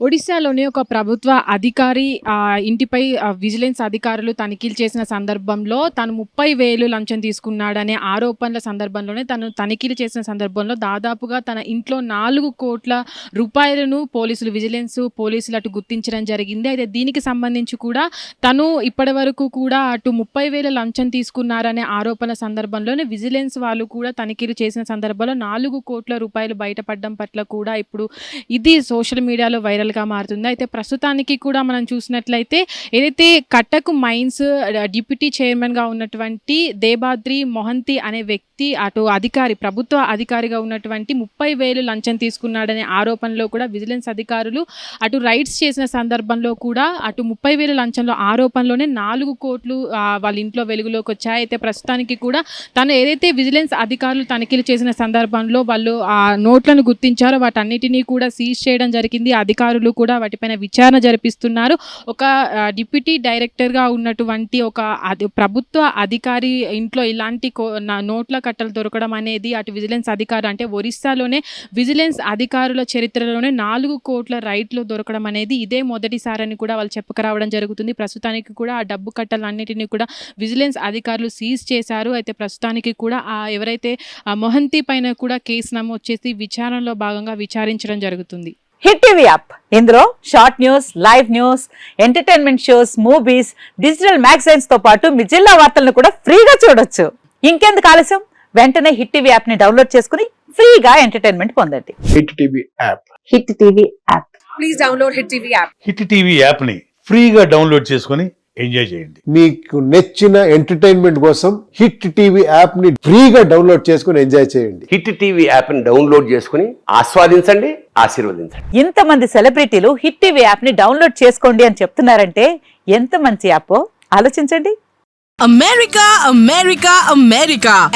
ఒడిశాలోని ఒక ప్రభుత్వ అధికారి ఇంటిపై విజిలెన్స్ అధికారులు తనిఖీలు చేసిన సందర్భంలో తను 30,000 లంచం తీసుకున్నాడనే ఆరోపణల సందర్భంలోనే తను తనిఖీలు చేసిన సందర్భంలో దాదాపుగా తన ఇంట్లో 4 కోట్ల రూపాయలను విజిలెన్స్ పోలీసులు అటు గుర్తించడం జరిగింది. అయితే దీనికి సంబంధించి కూడా తను ఇప్పటివరకు కూడా అటు 30,000 లంచం తీసుకున్నారనే ఆరోపణల సందర్భంలోనే విజిలెన్స్ వాళ్ళు కూడా తనిఖీలు చేసిన సందర్భంలో 4 కోట్ల రూపాయలు బయటపడడం పట్ల కూడా ఇప్పుడు ఇది సోషల్ మీడియాలో వైరల్గా మారుతుంది. అయితే ప్రస్తుతానికి కూడా మనం చూసినట్లయితే ఏదైతే కట్టకు మైన్స్ డిప్యూటీ చైర్మన్గా ఉన్నటువంటి దేబాద్రి మొహంతి అనే వ్యక్తి అటు ప్రభుత్వ అధికారిగా ఉన్నటువంటి 30,000 లంచం తీసుకున్నాడనే ఆరోపణలో కూడా విజిలెన్స్ అధికారులు అటు రైడ్స్ చేసిన సందర్భంలో కూడా అటు 30,000 లంచంలో ఆరోపణలోనే 4 కోట్లు వాళ్ళ ఇంట్లో వెలుగులోకి వచ్చాయి. అయితే ప్రస్తుతానికి కూడా తను ఏదైతే విజిలెన్స్ అధికారులు తనిఖీలు చేసిన సందర్భంలో వాళ్ళు ఆ నోట్లను గుర్తించారో వాటన్నిటినీ కూడా సీజ్ చేయడం జరిగింది. అధికారులు కూడా వాటిపైన విచారణ జరిపిస్తున్నారు. ఒక డిప్యూటీ డైరెక్టర్గా ఉన్నటువంటి ఒక ప్రభుత్వ అధికారి ఇంట్లో ఇలాంటి నోట్ల కట్టలు దొరకడం అనేది అటు విజిలెన్స్ అధికారులు అంటే ఒరిస్సాలోనే విజిలెన్స్ అధికారుల చరిత్రలోనే 4 కోట్ల రైట్లు దొరకడం అనేది ఇదే మొదటిసారని కూడా వాళ్ళు చెప్పుకురావడం జరుగుతుంది. ప్రస్తుతానికి కూడా ఆ డబ్బు కట్టలన్నిటినీ కూడా విజిలెన్స్ అధికారులు సీజ్ చేశారు. అయితే ప్రస్తుతానికి కూడా ఎవరైతే మొహంతి పైన కూడా కేసు నమోదు చేసి విచారణలో భాగంగా విచారించడం జరుగుతుంది. హిట్ టీవీ యాప్ ఇందులో short news, live news, entertainment shows, movies, digital magazines తో పాటు మీ జిల్లా వార్తలను కూడా ఫ్రీగా చూడొచ్చు. ఇంకెందుకు ఆలస్యం, వెంటనే హిట్ టీవీ యాప్ ని డౌన్లోడ్ చేసుకుని ఫ్రీగా ఎంటర్టైన్మెంట్ పొందండి. Hit TV app. Hit TV app. Please download hit TV app. Hit TV app ని ఫ్రీగా డౌన్లోడ్ చేసుకుని ఎంజాయ్ చేయండి. మీకు నచ్చిన ఎంటర్టైన్మెంట్ కోసం హిట్ టీవీ యాప్ ని ఫ్రీగా డౌన్లోడ్ చేసుకుని ఎంజాయ్ చేయండి. హిట్ టీవీ యాప్ ని డౌన్లోడ్ చేసుకుని ఆస్వాదించండి, ఆశీర్వదించండి. ఇంతమంది సెలబ్రిటీలు హిట్ టీవీ యాప్ ని డౌన్లోడ్ చేసుకోండి అని చెప్తున్నారంటే ఎంత మంచి యాప్ ఆలోచించండి. అమెరికా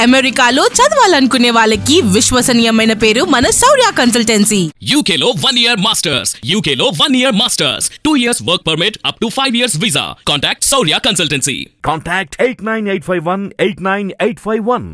అమెరికాలో చదవాలనుకునే వాళ్ళకి విశ్వసనీయమైన పేరు మన శౌర్య కన్సల్టెన్సీ. UK లో 1 year masters, UK లో 1 year masters, 2 years work permit up to 5 years visa. Contact Saurya Consultancy. Contact 89851 89851.